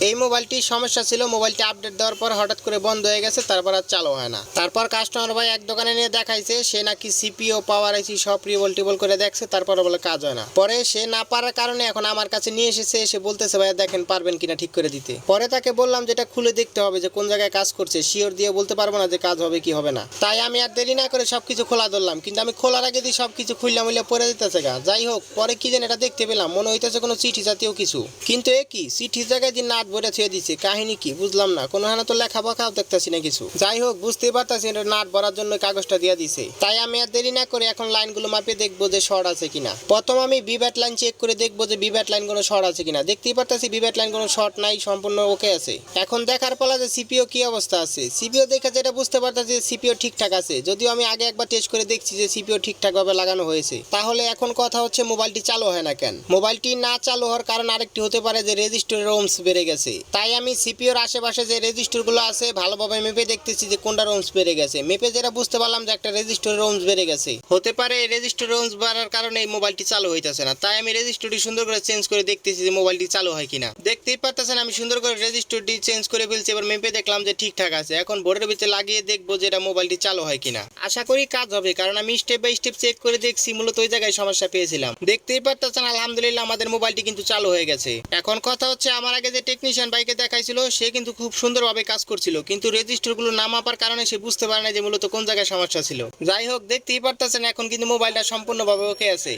এই মোবাইলটির সমস্যা ছিল, মোবাইলটি আপডেট দেওয়ার পর হঠাৎ করে বন্ধ হয়ে গেছে, তারপর আর চালু হয় না। তারপর কাস্টমার ভাই এক দোকানে নিয়ে দেখাইছে, সে নাকি সিপিও পাওয়ার আইসি সব রিভোল্টেবল করে দেখছে, তারপর বলে কাজ হয় না। পরে সে না পারার কারণে এখন আমার কাছে নিয়ে এসেছে, এসে বলতেছে ভাইয়া দেখেন পারবেন কিনা ঠিক করে দিতে। পরে তাকে বললাম যে এটা খুলে দেখতে হবে যে কোন জায়গায় কাজ করছে, শিওর দিয়ে বলতে পারবো না যে কাজ হবে কি হবে না। তাই আমি আর দেরি না করে সবকিছু খোলা ধরলাম, কিন্তু আমি খোলার আগে দিয়ে সবকিছু খুললাম হইলে পরে দিতেছে গা। যাই হোক, পরে কি যেন এটা দেখতে পেলাম, মনে হইতেছে কোনো চিঠি জাতীয় কিছু, কিন্তু এ কি চিঠির জায়গায় দিয়ে নাট ভরে ছুঁয়ে দিছে, কাহিনী কি বুঝলাম না, কোনো হানা তো লেখা বাখাও দেখতেছি না কিছু। যাই হোক, বুঝতেই পারতেছি এটা নাট ভরার জন্য কাগজটা দিয়ে দিছে। তাই আমি আর দেরি না করে এখন লাইনগুলো মাপিয়ে দেখবো যে শর্ট আছে কিনা। প্রথম আমি বিব্যাট লাইন চেক করে দেখবো যে বিব্যাট লাইন কোনো শর্ট আছে কিনা। দেখতেই পারতেছি বিব্যাট লাইন কোনো শর্ট নাই, সম্পূর্ণ ওকে আছে। এখন দেখার পালা যে সিপিও কি অবস্থা আছে। সিপিও দেখে যেটা বুঝতে পারতেছি সিপিও ঠিকঠাক আছে, যদিও আমি আগে একবার টেস্ট করে দেখছি যে সিপিও ঠিকঠাক ভাবে লাগানো হয়েছে। তাহলে এখন কথা হচ্ছে মোবাইলটি চালু হয় না কেন। মোবাইলটি না চালু হওয়ার কারণ আরেকটি হতে পারে যে রেজিস্টারের ওমস বেড়ে গেছে। তাই আমি সিপিওর আশেপাশে যে রেজিস্টারগুলো আছে ভালোভাবে মেপে দেখতেছি যে কোনটা ওমস বেড়ে গেছে। মেপে যেটা বুঝতে পারলাম যে একটা রেজিস্টারের ওমস বেড়ে গেছে। হতে পারে রেজিস্টারের ওমস বাড়ার কারণে এই মোবাইলটি চালু হইতেছে না। তাই আমি রেজিস্টারটি সুন্দর করে চেঞ্জ করে দেখতেছি যে মোবাইলটি চালু হয় কিনা। দেখতেই পারতেছেন আমি সুন্দর করে রেজিস্টারটি চেঞ্জ করে ফেলছি, এবার মেপে দেখলাম যে ঠিকঠাক আছে। এখন বোর্ডের ভিতরে লাগিয়ে দেখবো যে এটা মোবাইলটি চালু হয় কিনা। আশা করি কাজ হবে, কারণ আমি স্টেপ বাই স্টেপ চেক করে দেখছি, মূলত ওই জায়গায় সমস্যা পেয়েছিলাম। দেখতেই পারতেছেন আলহামদুলিল্লাহ আমাদের মোবাইলটি কিন্তু চালু হয়ে গেছে। এখন কথা হচ্ছে আমার আগে যে টেকনিশিয়ান বাইকে দেখাইছিল সে কিন্তু খুব সুন্দরভাবে কাজ করছিল, কিন্তু রেজিস্টারগুলো না মাপার কারণে সে বুঝতে পারে না যে মূলত কোন জায়গায় সমস্যা ছিল। যাই হোক, দেখতেই পারতেছেন এখন কিন্তু মোবাইলটা সম্পূর্ণভাবে ওকে আছে।